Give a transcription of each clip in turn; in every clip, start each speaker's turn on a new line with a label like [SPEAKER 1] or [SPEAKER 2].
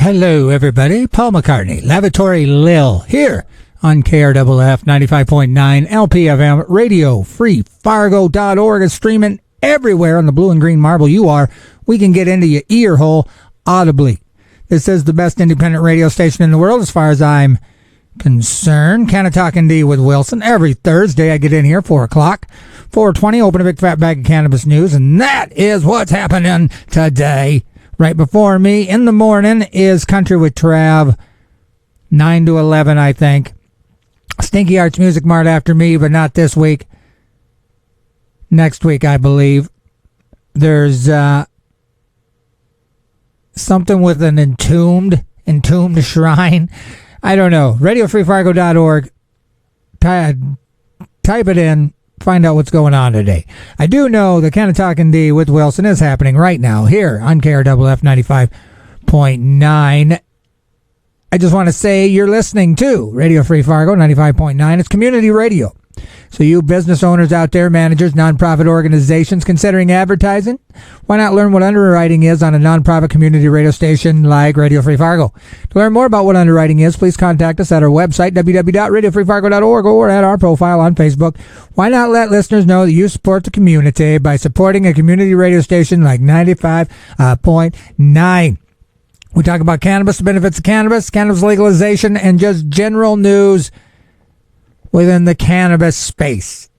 [SPEAKER 1] Hello, everybody. Paul McCartney, Lavatory Lil, here on KRFF 95.9 LPFM, Radio Free Fargo.org. It's streaming everywhere on the blue and green marble you are. We can get into your ear hole audibly. This is the best independent radio station in the world as far as I'm concerned. Canna-Talk ND with Wilson. Every Thursday I get in here, 4 o'clock. 4:20, open a big fat bag of cannabis news, and that is what's happening today. Right before me in the morning is Country with Trav, 9 to 11, I think. Stinky Arts Music Mart after me, but not this week. Next week, I believe. There's something with an entombed shrine. I don't know. RadioFreeFargo.org. Type it in. Find out what's going on today. I do know the Canna-Talk ND with Wilson is happening right now here on KRFF 95.9. I just want to say you're listening to Radio Free Fargo 95.9. It's community radio. So you business owners out there, managers, nonprofit organizations considering advertising, why not learn what underwriting is on a nonprofit community radio station like Radio Free Fargo? To learn more about what underwriting is, please contact us at our website, www.radiofreefargo.org, or at our profile on Facebook. Why not let listeners know that you support the community by supporting a community radio station like 95.9? We talk about cannabis, the benefits of cannabis legalization, and just general news within the cannabis space.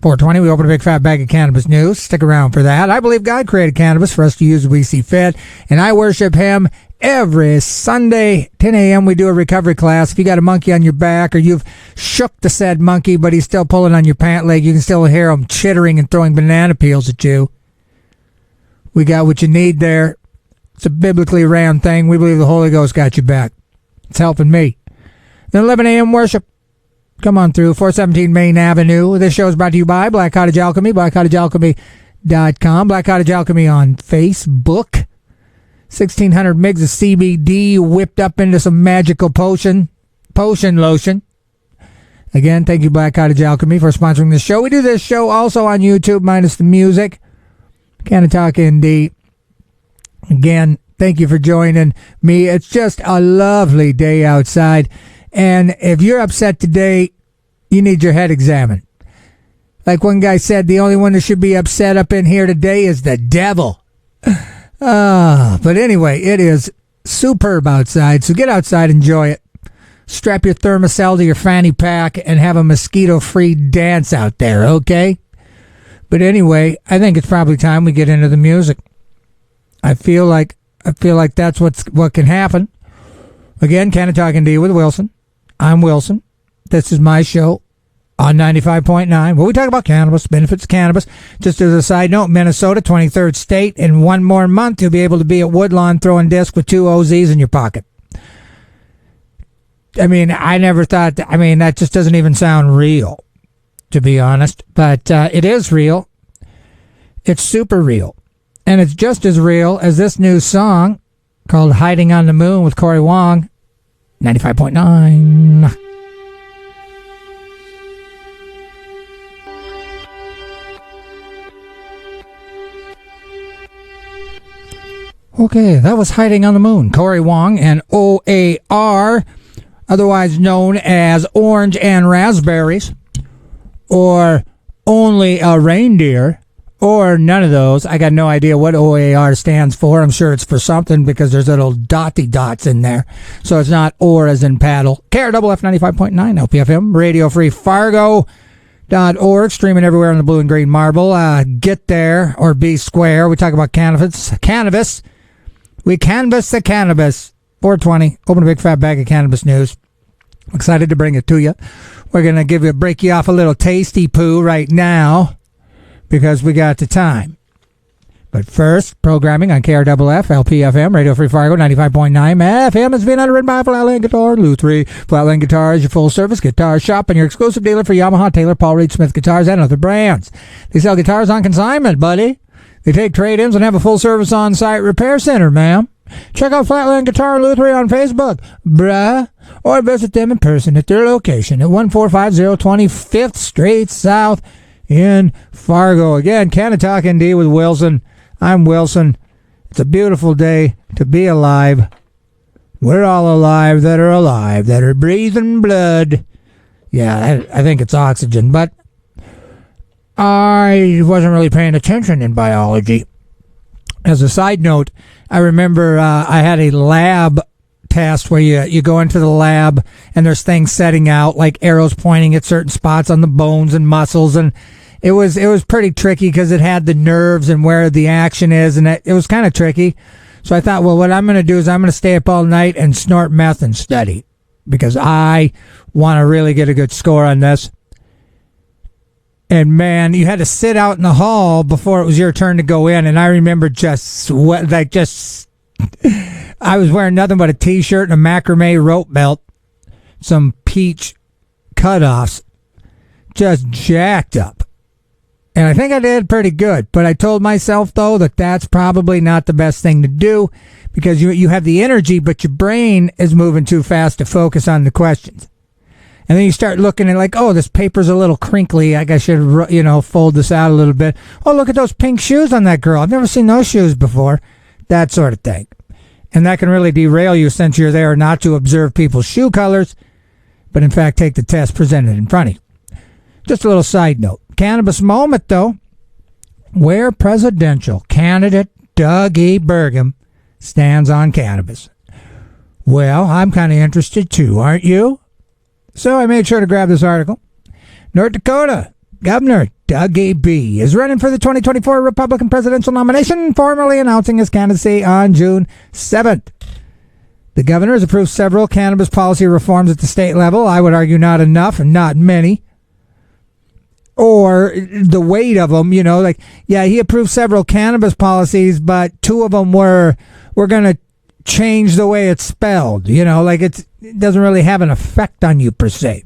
[SPEAKER 1] 4:20, we open a big fat bag of cannabis news. Stick around for that. I believe God created cannabis for us to use as we see fit, and I worship him every Sunday, 10 a.m. We do a recovery class. If you got a monkey on your back, or you've shook the said monkey, but he's still pulling on your pant leg, you can still hear him chittering and throwing banana peels at you. We got what you need there. It's a biblically ran thing. We believe the Holy Ghost got you back. It's helping me. Then 11 a.m. worship. Come on through, 417 Main Avenue. This show is brought to you by Black Cottage Alchemy, blackcottagealchemy.com, Black Cottage Alchemy on Facebook. 1,600 mgs of CBD whipped up into some magical potion lotion. Again, thank you, Black Cottage Alchemy, for sponsoring this show. We do this show also on YouTube, minus the music. Canna-Talk ND. Again, thank you for joining me. It's just a lovely day outside. And if you're upset today, you need your head examined. Like one guy said, the only one that should be upset up in here today is the devil. But anyway, it is superb outside, so get outside, enjoy it. Strap your thermocell to your fanny pack and have a mosquito-free dance out there, okay? But anyway, I think it's probably time we get into the music. I feel like that's what can happen. Again, Canna-Talk ND with Wilson. I'm Wilson. This is my show on 95.9. Well, we talk about cannabis, benefits of cannabis. Just as a side note, Minnesota, 23rd state. In one more month, you'll be able to be at Woodlawn throwing discs with 2 OZs in your pocket. I mean, I never thought that just doesn't even sound real, to be honest. But it is real. It's super real. And it's just as real as this new song called Hiding on the Moon with Corey Wong, 95.9. Okay, that was Hiding on the Moon, Corey Wong and OAR, otherwise known as Orange and Raspberries, or Only a Reindeer, or none of those. I got no idea what OAR stands for. I'm sure it's for something because there's little dotty dots in there. So it's not or as in paddle. KRFF 95.9 LPFM, Radio Free Fargo.org, streaming everywhere on the blue and green marble. Get there or be square. We talk about cannabis. We canvass the cannabis. 420. Open a big fat bag of cannabis news. Excited to bring it to you. We're going to break you off a little tasty poo right now, because we got the time. But first, programming on KRFF, LPFM, Radio Free Fargo, 95.9 FM is being underwritten by Flatland Guitar, Luthery. Flatland Guitar is your full-service guitar shop and your exclusive dealer for Yamaha, Taylor, Paul Reed Smith guitars, and other brands. They sell guitars on consignment, buddy. They take trade-ins and have a full-service on-site repair center, ma'am. Check out Flatland Guitar and Luthery on Facebook, bruh, or visit them in person at their location at 1450 25th Street South in Fargo. Again, Canna-Talk ND with Wilson. I'm Wilson. It's a beautiful day to be alive. We're all alive that are breathing blood. Yeah, I think it's oxygen, but I wasn't really paying attention in biology. As a side note, I remember I had a lab test where you go into the lab and there's things setting out, like arrows pointing at certain spots on the bones and muscles, and it was pretty tricky because it had the nerves and where the action is, and it was kind of tricky. So I thought, well, what I'm going to do is I'm going to stay up all night and snort meth and study, because I want to really get a good score on this. And man, you had to sit out in the hall before it was your turn to go in. And I remember I was wearing nothing but a t-shirt and a macrame rope belt, some peach cutoffs, just jacked up. And I think I did pretty good. But I told myself, though, that that's probably not the best thing to do, because you have the energy, but your brain is moving too fast to focus on the questions. And then you start looking at like, oh, this paper's a little crinkly. I guess I should, fold this out a little bit. Oh, look at those pink shoes on that girl. I've never seen those shoes before. That sort of thing. And that can really derail you, since you're there not to observe people's shoe colors, but in fact take the test presented in front of you. Just a little side note. Cannabis moment, though, where presidential candidate Doug E. Burgum stands on cannabis. Well, I'm kind of interested too, aren't you? So I made sure to grab this article. North Dakota Governor Doug E. B. is running for the 2024 Republican presidential nomination, formally announcing his candidacy on June 7th. The governor has approved several cannabis policy reforms at the state level. I would argue not enough and not many. Or the weight of them, he approved several cannabis policies, but two of them we're going to change the way it's spelled. It doesn't really have an effect on you per se.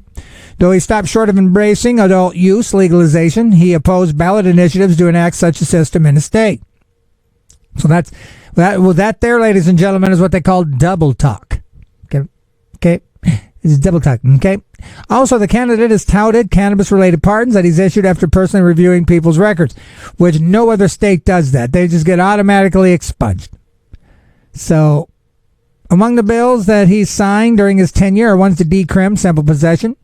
[SPEAKER 1] Though he stopped short of embracing adult use legalization, he opposed ballot initiatives to enact such a system in the state. So that there, ladies and gentlemen, is what they call double talk. Okay. It's double talk. Okay. Also, the candidate has touted cannabis-related pardons that he's issued after personally reviewing people's records, which no other state does that. They just get automatically expunged. So, among the bills that he signed during his tenure are ones to decrim simple possession,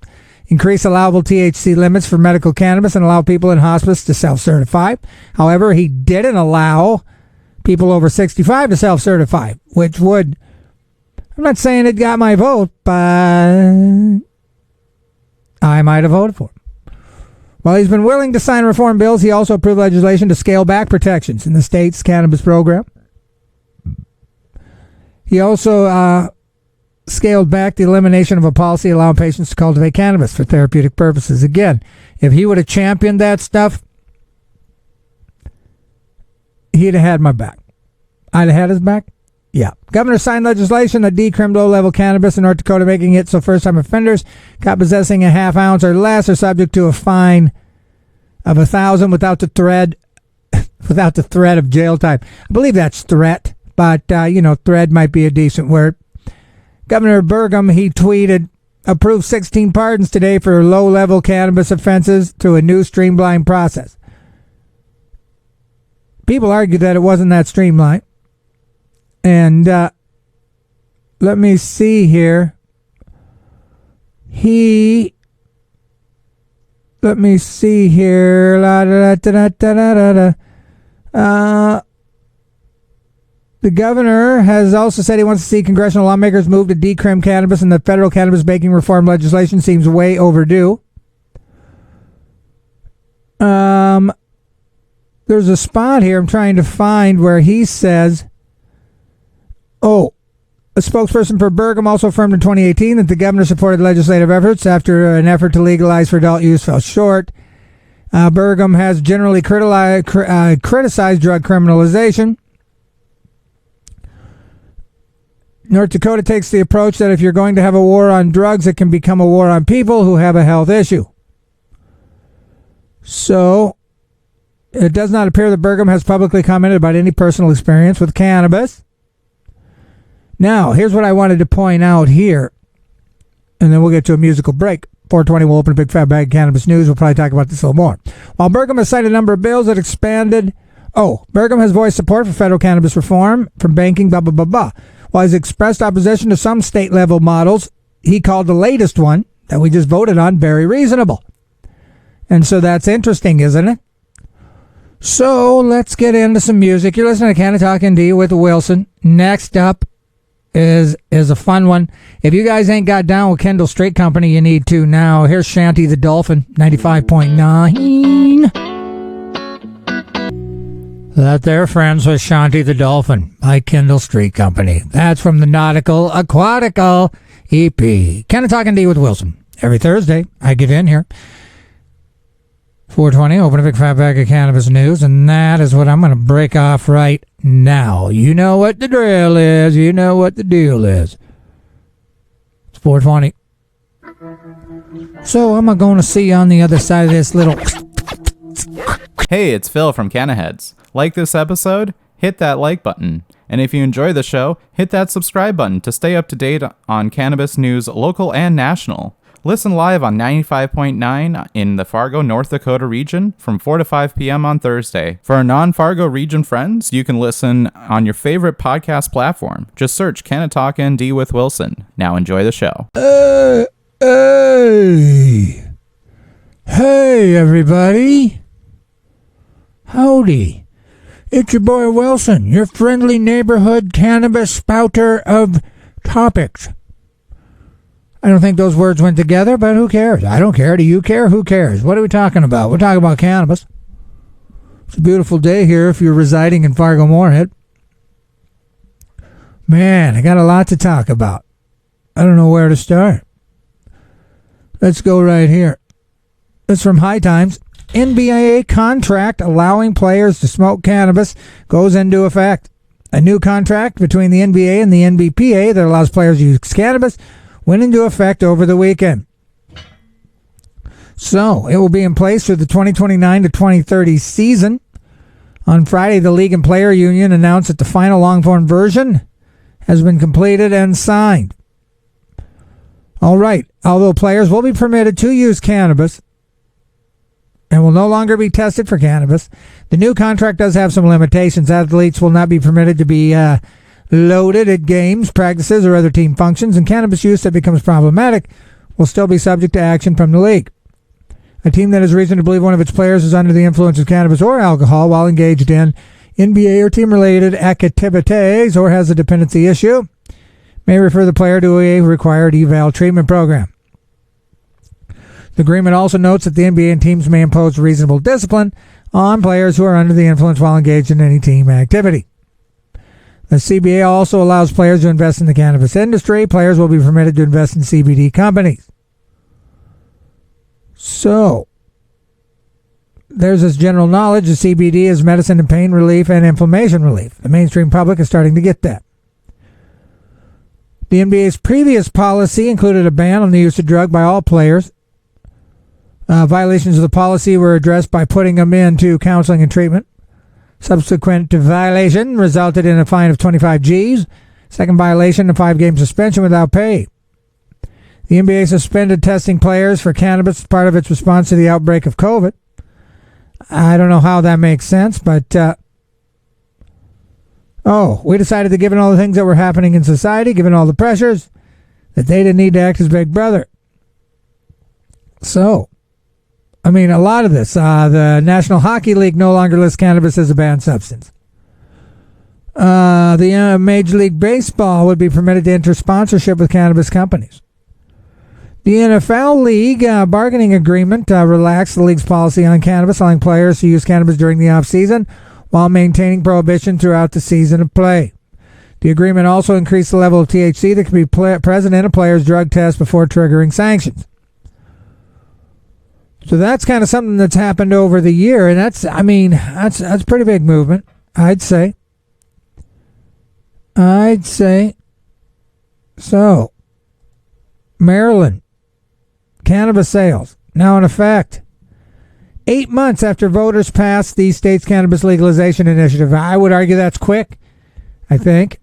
[SPEAKER 1] increase allowable THC limits for medical cannabis, and allow people in hospice to self-certify. However, he didn't allow people over 65 to self-certify, which would, I'm not saying it got my vote, but I might have voted for him. While he's been willing to sign reform bills, he also approved legislation to scale back protections in the state's cannabis program. He also scaled back the elimination of a policy allowing patients to cultivate cannabis for therapeutic purposes. Again, if he would have championed that stuff, he'd have had my back. I'd have had his back. Yeah. Governor signed legislation that decrimmed low-level cannabis in North Dakota, making it so first-time offenders caught possessing a half ounce or less are subject to a fine of $1,000 without the threat of jail time. I believe that's threat, but threat might be a decent word. Governor Burgum, he tweeted, approved 16 pardons today for low-level cannabis offenses through a new streamlined process. People argue that it wasn't that streamlined. And let me see here. The governor has also said he wants to see congressional lawmakers move to decrim cannabis, and the federal cannabis banking reform legislation seems way overdue. There's a spot here I'm trying to find where he says, a spokesperson for Burgum also affirmed in 2018 that the governor supported legislative efforts after an effort to legalize for adult use fell short. Burgum has generally criticized drug criminalization. North Dakota takes the approach that if you're going to have a war on drugs, it can become a war on people who have a health issue. So, it does not appear that Burgum has publicly commented about any personal experience with cannabis. Now, here's what I wanted to point out here, and then we'll get to a musical break. 420 will open a big fat bag of cannabis news. We'll probably talk about this a little more. While Burgum has cited a number of bills that expanded... Burgum has voiced support for federal cannabis reform from banking, blah, blah, blah, blah. While he's expressed opposition to some state-level models, he called the latest one that we just voted on very reasonable. And so that's interesting, isn't it? So let's get into some music. You're listening to Canna-Talk ND with Wilson. Next up is a fun one. If you guys ain't got down with Kendall Straight Company, you need to now. Here's Shanty the Dolphin, 95.9. That there, friends, was Shanty the Dolphin by Kendall Street Company. That's from the Nautical Aquatical EP. Canna-Talk ND with Wilson. Every Thursday, I get in here. 420, open a big fat bag of cannabis news, and that is what I'm going to break off right now. You know what the drill is. You know what the deal is. It's 420. So I'm going to see you on the other side of this little...
[SPEAKER 2] Hey, it's Phil from Cannaheads. Like this episode? Hit that like button. And if you enjoy the show, hit that subscribe button to stay up to date on cannabis news, local and national. Listen live on 95.9 in the Fargo, North Dakota region from 4 to 5 p.m. on Thursday. For our non-Fargo region friends, you can listen on your favorite podcast platform. Just search Canna-Talk ND with Wilson. Now enjoy the show.
[SPEAKER 1] Hey, everybody. Howdy. It's your boy Wilson, your friendly neighborhood cannabis spouter of topics. I don't think those words went together, but who cares? I don't care. Do you care? Who cares? What are we talking about? We're talking about cannabis. It's a beautiful day here if you're residing in Fargo-Moorhead. Man, I got a lot to talk about. I don't know where to start. Let's go right here. It's from High Times. NBA contract allowing players to smoke cannabis goes into effect. A new contract between the NBA and the NBPA that allows players to use cannabis went into effect over the weekend. So, it will be in place for the 2029 to 2030 season. On Friday, the League and Player Union announced that the final long-form version has been completed and signed. All right, although players will be permitted to use cannabis and will no longer be tested for cannabis, the new contract does have some limitations. Athletes will not be permitted to be loaded at games, practices, or other team functions, and cannabis use that becomes problematic will still be subject to action from the league. A team that has reason to believe one of its players is under the influence of cannabis or alcohol while engaged in NBA or team-related activities or has a dependency issue may refer the player to a required eval treatment program. The agreement also notes that the NBA and teams may impose reasonable discipline on players who are under the influence while engaged in any team activity. The CBA also allows players to invest in the cannabis industry. Players will be permitted to invest in CBD companies. So, there's this general knowledge that CBD is medicine and pain relief and inflammation relief. The mainstream public is starting to get that. The NBA's previous policy included a ban on the use of drug by all players. Violations of the policy were addressed by putting them into counseling and treatment. Subsequent violation resulted in a fine of 25 Gs. Second violation, a 5-game suspension without pay. The NBA suspended testing players for cannabis as part of its response to the outbreak of COVID. I don't know how that makes sense, but we decided that given all the things that were happening in society, given all the pressures, that they didn't need to act as big brother. So, I mean, a lot of this. The National Hockey League no longer lists cannabis as a banned substance. The Major League Baseball would be permitted to enter sponsorship with cannabis companies. The NFL League bargaining agreement relaxed the league's policy on cannabis, allowing players to use cannabis during the off-season while maintaining prohibition throughout the season of play. The agreement also increased the level of THC that can be present in a player's drug test before triggering sanctions. So that's kind of something that's happened over the year, and that's a pretty big movement, I'd say. So, Maryland, cannabis sales, now in effect. 8 months after voters passed the state's cannabis legalization initiative. I would argue that's quick, I think.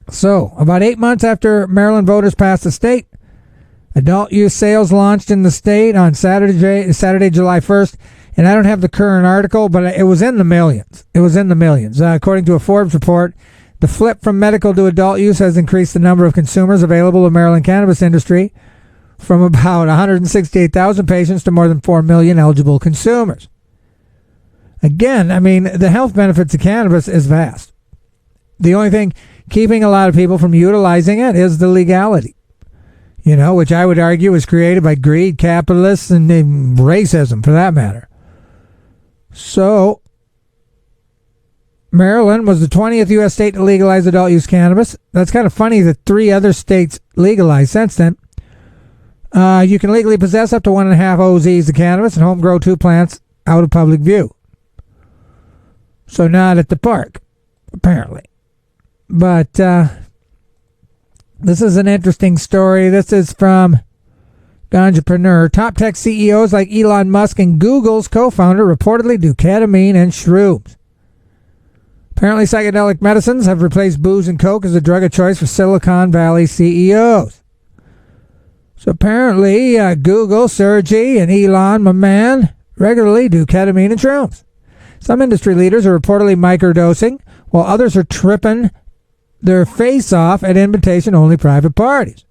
[SPEAKER 1] So, about 8 months after Maryland voters passed the state, adult use sales launched in the state on Saturday, July 1st, and I don't have the current article, but it was in the millions. According to a Forbes report, The flip from medical to adult use has increased the number of consumers available in Maryland cannabis industry from about 168,000 patients to more than 4 million eligible consumers. Again, I mean, the health benefits of cannabis is vast. The only thing keeping a lot of people from utilizing it is the legality, which I would argue was created by greed, capitalists, and racism, for that matter. So, Maryland was the 20th U.S. state to legalize adult use cannabis. That's kind of funny that 3 other states legalized since then. You can legally possess up to 1.5 OZs of cannabis and home grow 2 plants out of public view. So not at the park, apparently. But this is an interesting story. This is from Ganjapreneur. Top tech CEOs like Elon Musk and Google's co-founder reportedly do ketamine and shrooms. Apparently, psychedelic medicines have replaced booze and coke as a drug of choice for Silicon Valley CEOs. So apparently, Google, Sergey, and Elon, my man, regularly do ketamine and shrooms. Some industry leaders are reportedly microdosing, while others are tripping their face off at invitation-only private parties.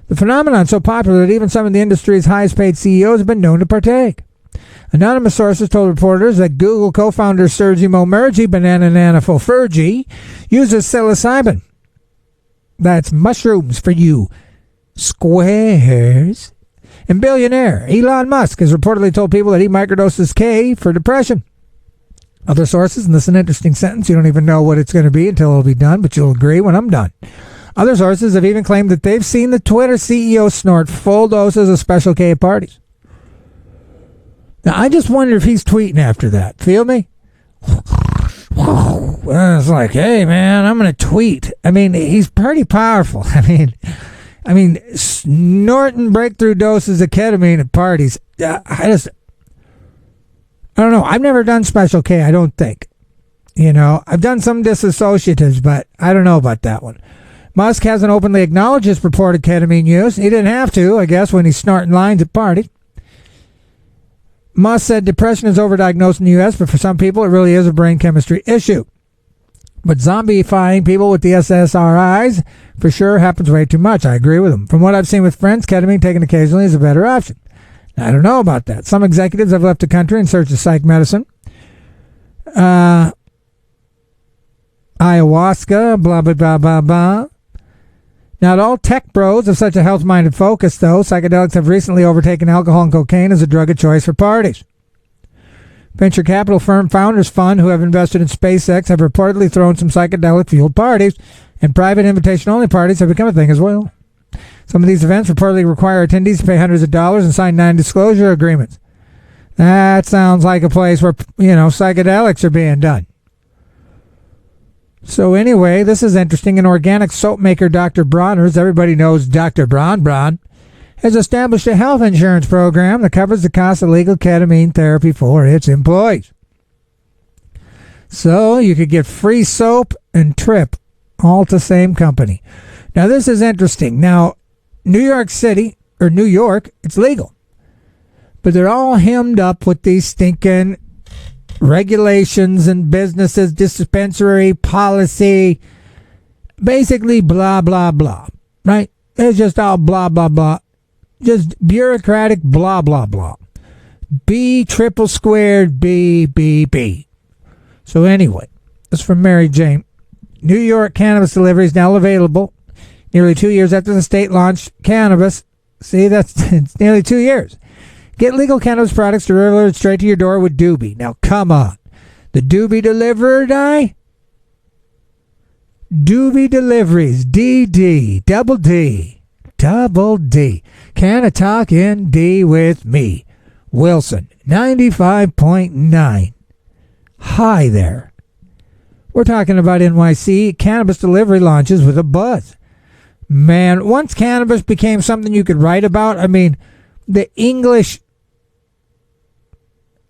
[SPEAKER 1] The phenomenon is so popular that even some of the industry's highest-paid CEOs have been known to partake. Anonymous sources told reporters that Google co-founder Sergey Momergy, Banana Nana Fofurgy, uses psilocybin. That's mushrooms for you squares. And billionaire Elon Musk has reportedly told people that he microdoses K for depression. Other sources, and this is an interesting sentence, you don't even know what it's going to be until it'll be done, but you'll agree when I'm done. Other sources have even claimed that they've seen the Twitter CEO snort full doses of Special K at parties. Now, I just wonder if he's tweeting after that. Feel me? It's like, hey, man, I'm going to tweet. I mean, he's pretty powerful. I mean, snorting breakthrough doses of ketamine at parties. I don't know. I've never done Special K, I don't think. I've done some disassociatives, but I don't know about that one. Musk hasn't openly acknowledged his purported ketamine use. He didn't have to, I guess, when he's snorting lines at parties. Musk said depression is overdiagnosed in the U.S., but for some people it really is a brain chemistry issue. But zombifying people with the SSRIs for sure happens way too much. I agree with him. From what I've seen with friends, ketamine taken occasionally is a better option. I don't know about that. Some executives have left the country in search of psych medicine. Ayahuasca, blah, blah, blah, blah, blah. Not all tech bros have such a health-minded focus, though. Psychedelics have recently overtaken alcohol and cocaine as a drug of choice for parties. Venture capital firm Founders Fund, who have invested in SpaceX, have reportedly thrown some psychedelic-fueled parties, and private invitation-only parties have become a thing as well. Some of these events reportedly require attendees to pay hundreds of dollars and sign non-disclosure agreements. That sounds like a place where, psychedelics are being done. So anyway, this is interesting. An organic soap maker, Dr. Bronner's, everybody knows Dr. Bron, has established a health insurance program that covers the cost of legal ketamine therapy for its employees. So you could get free soap and trip all to the same company. Now this is interesting. Now, New York, it's legal. But they're all hemmed up with these stinking regulations and businesses, dispensary policy, basically blah, blah, blah, right? It's just all blah, blah, blah. Just bureaucratic blah, blah, blah. B triple squared B, B, B. So anyway, this is from Mary Jane. New York cannabis delivery is now available nearly 2 years after the state launched cannabis. See, it's nearly 2 years. Get legal cannabis products delivered straight to your door with Doobie. Now, come on. The Doobie Deliverer die? Doobie Deliveries. DD. Double D. Double D. Canna-Talk ND with me. Wilson. 95.9. Hi there. We're talking about NYC cannabis delivery launches with a buzz. Man, once cannabis became something you could write about, the English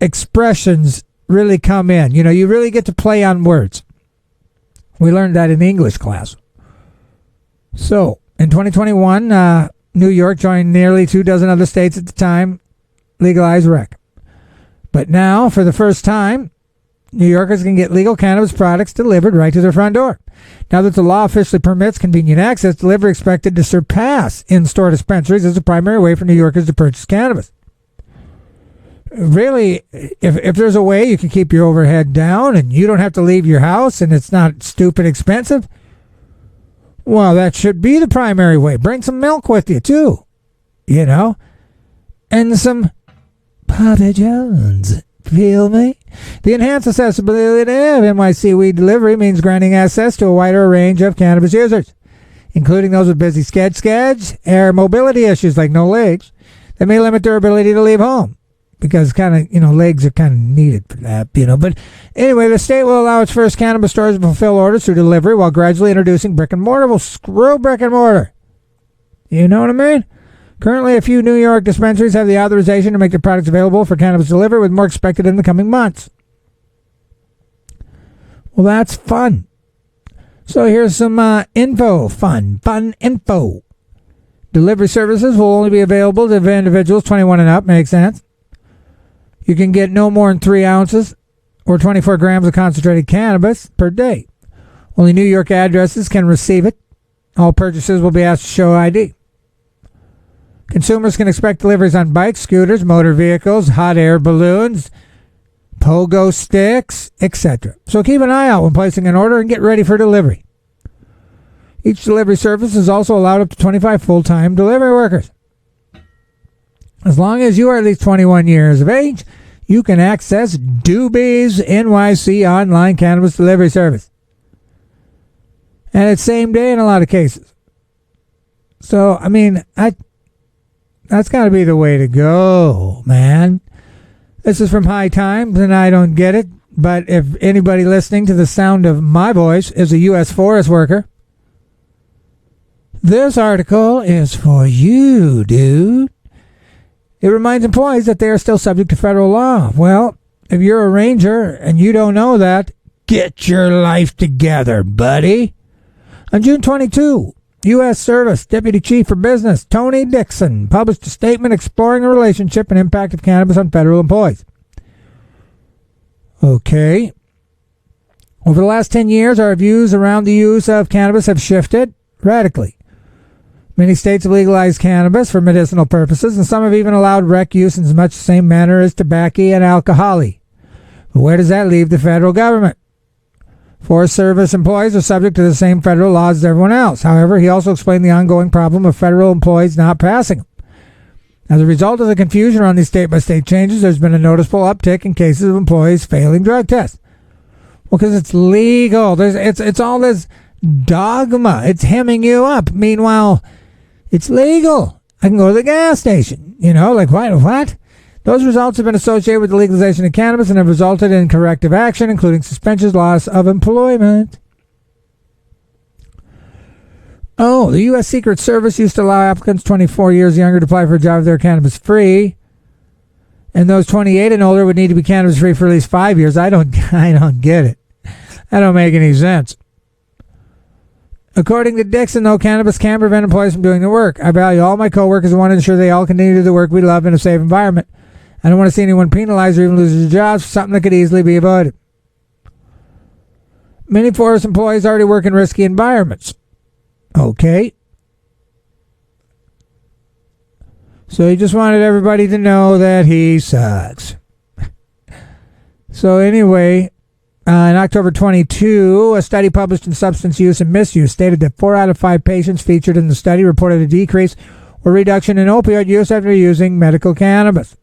[SPEAKER 1] expressions really come in. You really get to play on words. We learned that in English class. So, in 2021, New York joined nearly 24 other states at the time legalized rec. But now, for the first time, New Yorkers can get legal cannabis products delivered right to their front door. Now that the law officially permits convenient access, delivery expected to surpass in-store dispensaries as the primary way for New Yorkers to purchase cannabis. Really, if there's a way you can keep your overhead down and you don't have to leave your house and it's not stupid expensive, well, that should be the primary way. Bring some milk with you, too. You know? And some Papa John's. Feel me? The enhanced accessibility of NYC weed delivery means granting access to a wider range of cannabis users, including those with busy schedules or mobility issues like no legs that may limit their ability to leave home. Because legs are kind of needed for that, But anyway, the state will allow its first cannabis stores to fulfill orders through delivery while gradually introducing brick and mortar. Well, screw brick and mortar. You know what I mean? Currently, a few New York dispensaries have the authorization to make their products available for cannabis delivery, with more expected in the coming months. Well, that's fun. So here's some info. Fun info. Delivery services will only be available to individuals 21 and up. Makes sense. You can get no more than 3 ounces or 24 grams of concentrated cannabis per day. Only New York addresses can receive it. All purchases will be asked to show ID. Consumers can expect deliveries on bikes, scooters, motor vehicles, hot air balloons, pogo sticks, etc. So keep an eye out when placing an order and get ready for delivery. Each delivery service is also allowed up to 25 full-time delivery workers. As long as you are at least 21 years of age, you can access Doobie's NYC online cannabis delivery service. And it's same day in a lot of cases. So, that's got to be the way to go, man. This is from High Times, and I don't get it. But if anybody listening to the sound of my voice is a U.S. forest worker, this article is for you, dude. It reminds employees that they are still subject to federal law. Well, if you're a ranger and you don't know that, get your life together, buddy. On June 22, U.S. Service Deputy Chief for Business Tony Dixon published a statement exploring the relationship and impact of cannabis on federal employees. Okay. Over the last 10 years, our views around the use of cannabis have shifted radically. Many states have legalized cannabis for medicinal purposes, and some have even allowed rec use in as much the same manner as tobacco and alcohol. But where does that leave the federal government? Forest Service employees are subject to the same federal laws as everyone else. However, he also explained the ongoing problem of federal employees not passing them. As a result of the confusion around these state-by-state changes, there's been a noticeable uptick in cases of employees failing drug tests. Well, because it's legal. It's all this dogma. It's hemming you up. Meanwhile, it's legal. I can go to the gas station. What? Those results have been associated with the legalization of cannabis and have resulted in corrective action, including suspensions, loss of employment. Oh, the U.S. Secret Service used to allow applicants 24 years younger to apply for a job if they're cannabis-free. And those 28 and older would need to be cannabis-free for at least 5 years. I don't get it. That don't make any sense. According to Dixon, though, cannabis can prevent employees from doing their work. I value all my coworkers and want to ensure they all continue to do the work we love in a safe environment. I don't want to see anyone penalized or even lose their jobs for something that could easily be avoided. Many forest employees already work in risky environments. Okay. So he just wanted everybody to know that he sucks. So anyway, in October 22, a study published in Substance Use and Misuse stated that 4 out of 5 patients featured in the study reported a decrease or reduction in opioid use after using medical cannabis.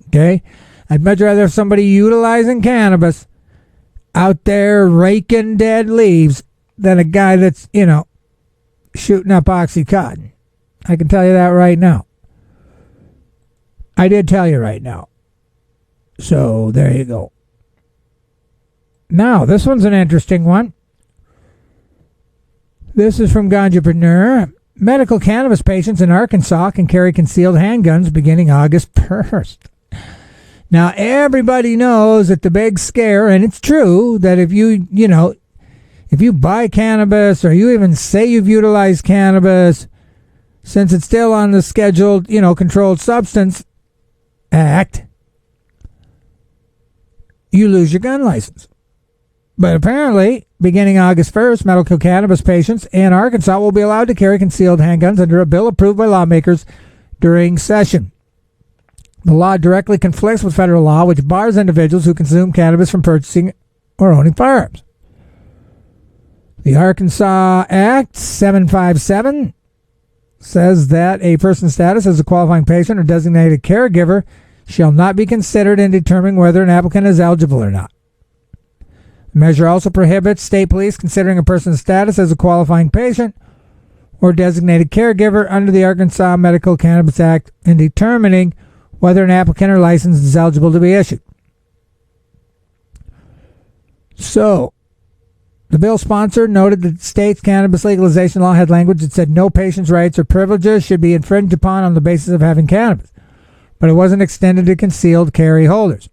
[SPEAKER 1] Okay? I'd much rather have somebody utilizing cannabis out there raking dead leaves than a guy that's, shooting up Oxycontin. I can tell you that right now. I did tell you right now. So, there you go. Now, this one's an interesting one. This is from Ganjapreneur. Medical cannabis patients in Arkansas can carry concealed handguns beginning August 1st. Now, everybody knows that the big scare, and it's true, that if you buy cannabis or you even say you've utilized cannabis, since it's still on the scheduled, Controlled Substance Act, you lose your gun license. But apparently, beginning August 1st, medical cannabis patients in Arkansas will be allowed to carry concealed handguns under a bill approved by lawmakers during session. The law directly conflicts with federal law, which bars individuals who consume cannabis from purchasing or owning firearms. The Arkansas Act 757 says that a person's status as a qualifying patient or designated caregiver shall not be considered in determining whether an applicant is eligible or not. The measure also prohibits state police considering a person's status as a qualifying patient or designated caregiver under the Arkansas Medical Cannabis Act in determining whether an applicant or license is eligible to be issued. So, the bill sponsor noted that the state's cannabis legalization law had language that said no patient's rights or privileges should be infringed upon on the basis of having cannabis, but it wasn't extended to concealed carry holders.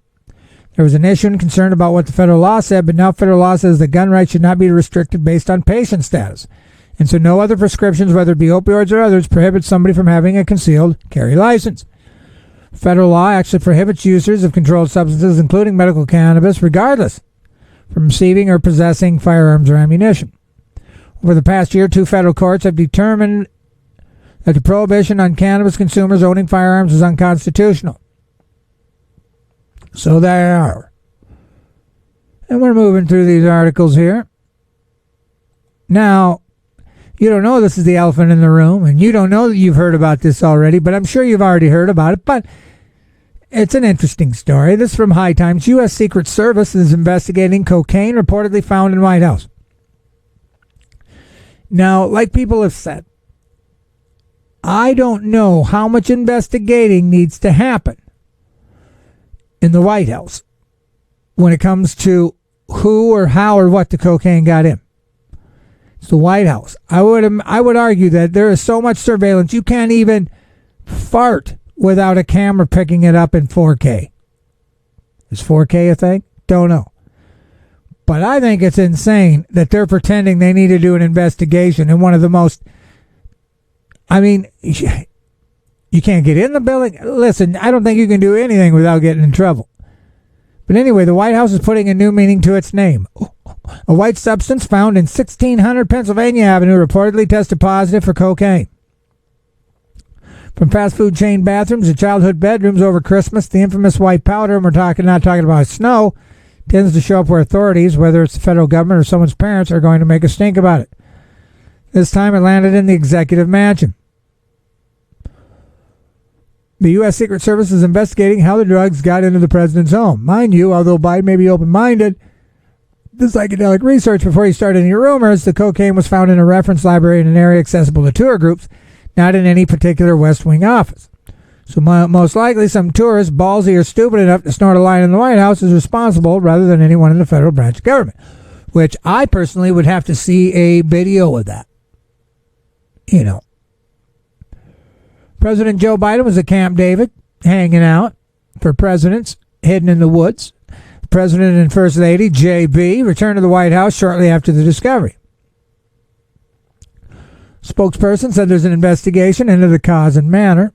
[SPEAKER 1] There was an issue and concern about what the federal law said, but now federal law says that gun rights should not be restricted based on patient status. And so no other prescriptions, whether it be opioids or others, prohibit somebody from having a concealed carry license. Federal law actually prohibits users of controlled substances, including medical cannabis, regardless from receiving or possessing firearms or ammunition. Over the past year, 2 federal courts have determined that the prohibition on cannabis consumers owning firearms is unconstitutional. So they are. And we're moving through these articles here. Now, you don't know this is the elephant in the room, and you don't know that you've heard about this already, but I'm sure you've already heard about it. But it's an interesting story. This is from High Times. U.S. Secret Service is investigating cocaine reportedly found in White House. Now, like people have said, I don't know how much investigating needs to happen in the White House when it comes to who or how or what the cocaine got in. It's the White House. I would argue that there is so much surveillance you can't even fart without a camera picking it up in 4K. Is 4K a thing? Don't know. But I think it's insane that they're pretending they need to do an investigation in one of the most... I mean, you can't get in the building. Listen, I don't think you can do anything without getting in trouble. But anyway, the White House is putting a new meaning to its name. A white substance found in 1600 Pennsylvania Avenue reportedly tested positive for cocaine. From fast food chain bathrooms to childhood bedrooms over Christmas, the infamous white powder, and we're not talking about snow, tends to show up where authorities, whether it's the federal government or someone's parents, are going to make a stink about it. This time it landed in the executive mansion. The U.S. Secret Service is investigating how the drugs got into the president's home. Mind you, although Biden may be open-minded, the psychedelic research before he started any rumors, the cocaine was found in a reference library in an area accessible to tour groups, not in any particular West Wing office. So most likely some tourist, ballsy or stupid enough to snort a line in the White House, is responsible rather than anyone in the federal branch of government, which I personally would have to see a video of that. You know. President Joe Biden was at Camp David, hanging out for presidents, hidden in the woods. The President and First Lady, J.B., returned to the White House shortly after the discovery. Spokesperson said there's an investigation into the cause and manner.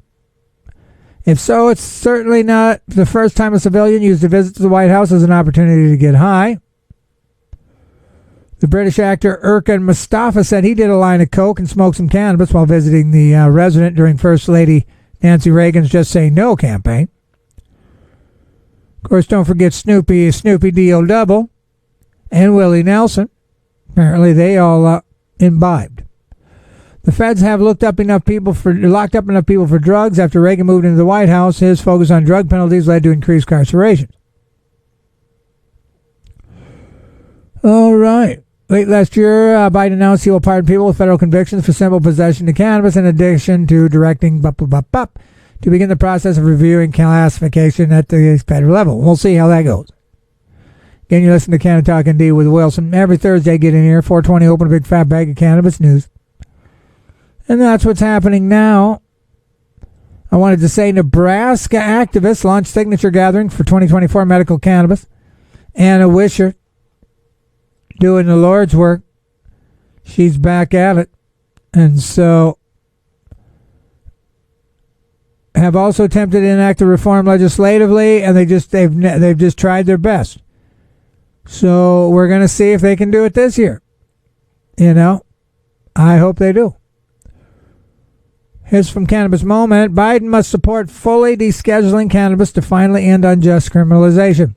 [SPEAKER 1] If so, it's certainly not the first time a civilian used a visit to the White House as an opportunity to get high. The British actor Erkan Mustafa said he did a line of coke and smoked some cannabis while visiting the resident during First Lady Nancy Reagan's Just Say No campaign. Of course, don't forget Snoopy D.O. Double, and Willie Nelson. Apparently, they all imbibed. The feds have locked up enough people for drugs. After Reagan moved into the White House, his focus on drug penalties led to increased incarceration. All right. Late last year, Biden announced he will pardon people with federal convictions for simple possession of cannabis, in addition to directing to begin the process of reviewing classification at the federal level. We'll see how that goes. Again, you listen to Canna-Talk ND with Wilson. Every Thursday, get in here, 420, open a big fat bag of cannabis news. And that's what's happening now. I wanted to say Nebraska activists launched signature gathering for 2024 medical cannabis. Anna Wisher, doing the Lord's work. She's back at it. And so have also attempted to enact the reform legislatively, and they've just tried their best. So we're going to see if they can do it this year. You know, I hope they do. Here's from Cannabis Moment. Biden must support fully descheduling cannabis to finally end unjust criminalization.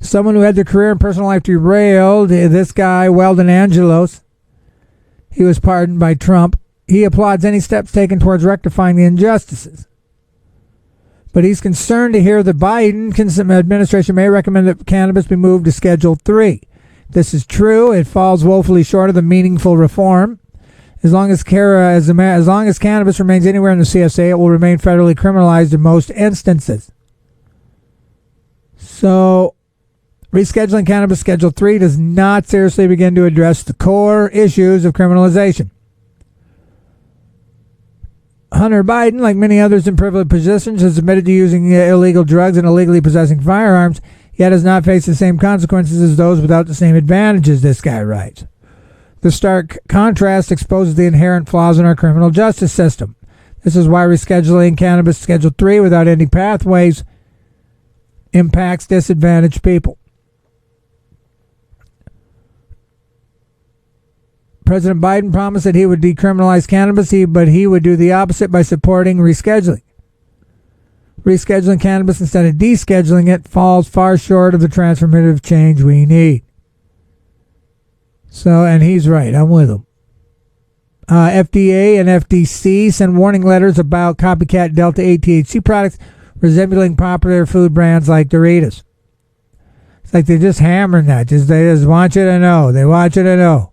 [SPEAKER 1] Someone who had their career and personal life derailed, this guy, Weldon Angelos, he was pardoned by Trump. He applauds any steps taken towards rectifying the injustices. But he's concerned to hear the Biden administration may recommend that cannabis be moved to Schedule 3. This is true. It falls woefully short of the meaningful reform. As long as cannabis remains anywhere in the CSA, it will remain federally criminalized in most instances. So, rescheduling cannabis Schedule 3 does not seriously begin to address the core issues of criminalization. Hunter Biden, like many others in privileged positions, has admitted to using illegal drugs and illegally possessing firearms, yet has not faced the same consequences as those without the same advantages, this guy writes. The stark contrast exposes the inherent flaws in our criminal justice system. This is why rescheduling cannabis Schedule 3 without any pathways impacts disadvantaged people. President Biden promised that he would decriminalize cannabis, but he would do the opposite by supporting rescheduling. Rescheduling cannabis instead of descheduling it falls far short of the transformative change we need. So, and he's right. I'm with him. FDA and FTC send warning letters about copycat Delta 8 THC products resembling popular food brands like Doritos. It's like they're just hammering that. They just want you to know. They want you to know.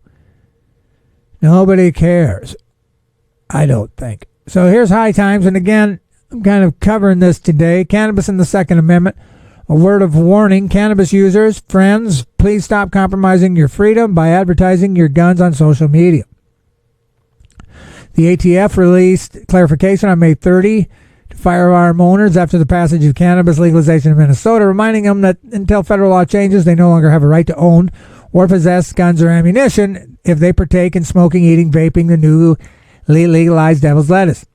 [SPEAKER 1] Nobody cares. I don't think. So here's High Times. And again, I'm kind of covering this today. Cannabis and the Second Amendment. A word of warning. Cannabis users, friends, please stop compromising your freedom by advertising your guns on social media. The ATF released clarification on May 30 to firearm owners after the passage of cannabis legalization in Minnesota, reminding them that until federal law changes, they no longer have a right to own or possess guns or ammunition if they partake in smoking, eating, vaping the newly legalized devil's lettuce.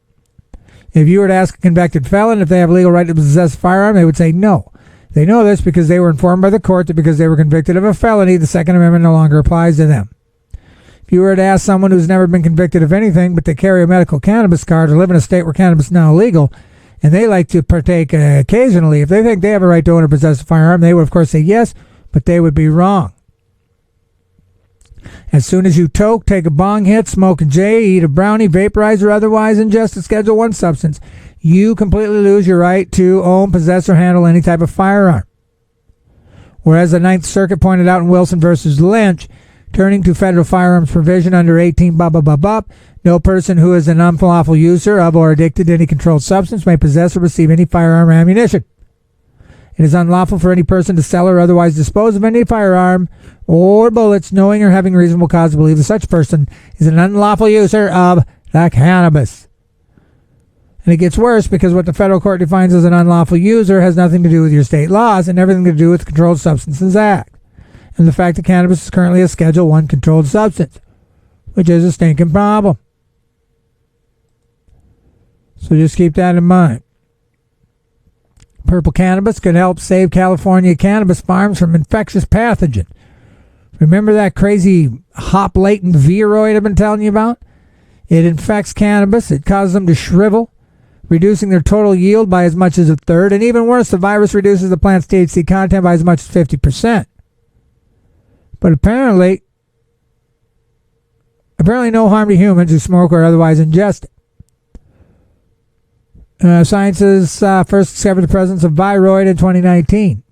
[SPEAKER 1] If you were to ask a convicted felon if they have a legal right to possess a firearm, they would say no. They know this because they were informed by the court that because they were convicted of a felony, the Second Amendment no longer applies to them. If you were to ask someone who's never been convicted of anything but they carry a medical cannabis card or live in a state where cannabis is now illegal, and they like to partake occasionally, if they think they have a right to own or possess a firearm, they would of course say yes, but they would be wrong. As soon as you toke, take a bong hit, smoke a J, eat a brownie, vaporize, or otherwise ingest a Schedule 1 substance, you completely lose your right to own, possess, or handle any type of firearm. Whereas the Ninth Circuit pointed out in Wilson versus Lynch, turning to federal firearms provision under 18 no person who is an unlawful user of or addicted to any controlled substance may possess or receive any firearm or ammunition. It is unlawful for any person to sell or otherwise dispose of any firearm or bullets, knowing or having reasonable cause to believe that such person is an unlawful user of the cannabis. And it gets worse because what the federal court defines as an unlawful user has nothing to do with your state laws and everything to do with the Controlled Substances Act. And the fact that cannabis is currently a Schedule 1 controlled substance, which is a stinking problem. So just keep that in mind. Purple cannabis could help save California cannabis farms from infectious pathogen. Remember that crazy hop latent viroid I've been telling you about? It infects cannabis. It causes them to shrivel, reducing their total yield by as much as a third. And even worse, the virus reduces the plant's THC content by as much as 50%. But apparently no harm to humans who smoke or otherwise ingest it. Scientists first discovered the presence of viroid in 2019.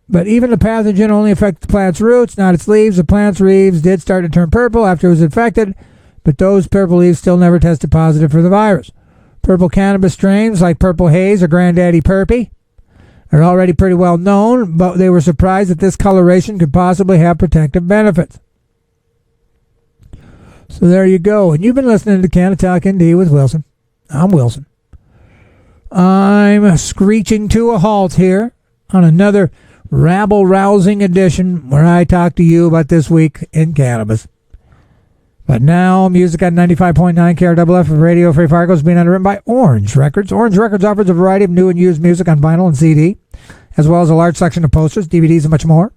[SPEAKER 1] But even the pathogen only affected the plant's roots, not its leaves. The plant's leaves did start to turn purple after it was infected, but those purple leaves still never tested positive for the virus. Purple cannabis strains like Purple Haze or Granddaddy Purpy are already pretty well known, but they were surprised that this coloration could possibly have protective benefits. So there you go. And you've been listening to Canna-Talk ND with Wilson. I'm Wilson. I'm screeching to a halt here on another rabble-rousing edition where I talk to you about this week in cannabis. But now, music at 95.9 KRFF of Radio Free Fargo is being underwritten by Orange Records. Orange Records offers a variety of new and used music on vinyl and CD, as well as a large selection of posters, DVDs, and much more.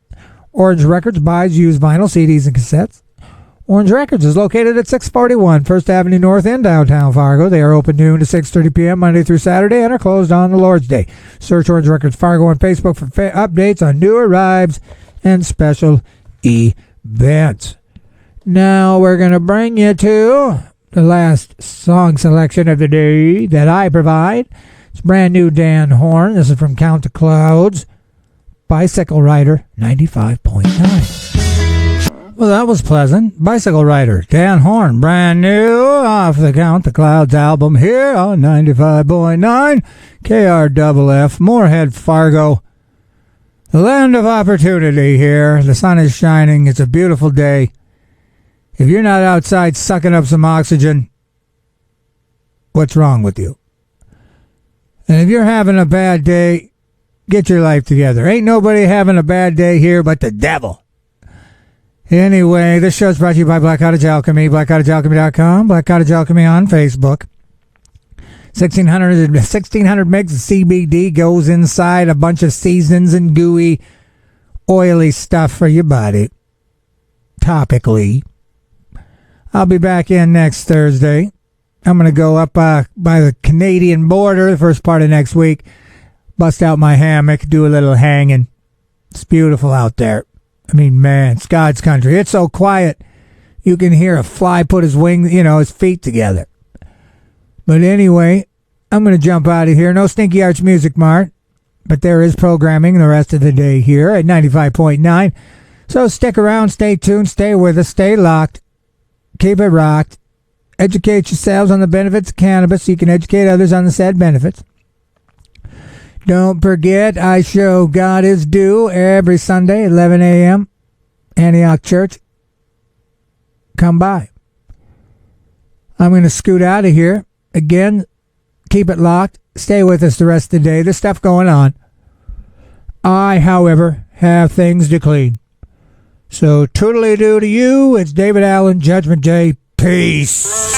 [SPEAKER 1] Orange Records buys used vinyl, CDs, and cassettes. Orange Records is located at 641 First Avenue North in downtown Fargo. They are open noon to 6:30 p.m. Monday through Saturday and are closed on the Lord's Day. Search Orange Records Fargo on Facebook for updates on new arrives and special events. Now we're going to bring you to the last song selection of the day that I provide. It's brand new Dan Horn. This is from Count the Clouds. Bicycle Rider 95.9. Well, that was pleasant. Bicycle Rider, Dan Horn, brand new off the Count the Clouds album here on 95.9 KRFF, Moorhead, Fargo. The land of opportunity here. The sun is shining. It's a beautiful day. If you're not outside sucking up some oxygen, what's wrong with you? And if you're having a bad day, get your life together. Ain't nobody having a bad day here but the devil. Anyway, this show's brought to you by Black Cottage Alchemy, blackcottagealchemy.com, Black Cottage Alchemy on Facebook. 1,600 megs of CBD goes inside a bunch of seasonings and gooey, oily stuff for your body. Topically. I'll be back in next Thursday. I'm going to go up by the Canadian border the first part of next week. Bust out my hammock, do a little hanging. It's beautiful out there. I mean, man, it's God's country. It's so quiet, you can hear a fly put his wings, his feet together. But anyway, I'm going to jump out of here. No Stinky Arch Music Mart, but there is programming the rest of the day here at 95.9. So stick around, stay tuned, stay with us, stay locked, keep it rocked. Educate yourselves on the benefits of cannabis so you can educate others on the said benefits. Don't forget, I show God is Due every Sunday, 11 a.m., Antioch Church. Come by. I'm going to scoot out of here. Again, keep it locked. Stay with us the rest of the day. There's stuff going on. I, however, have things to clean. So, toodly-doo to you. It's David Allen, Judgment Day. Peace.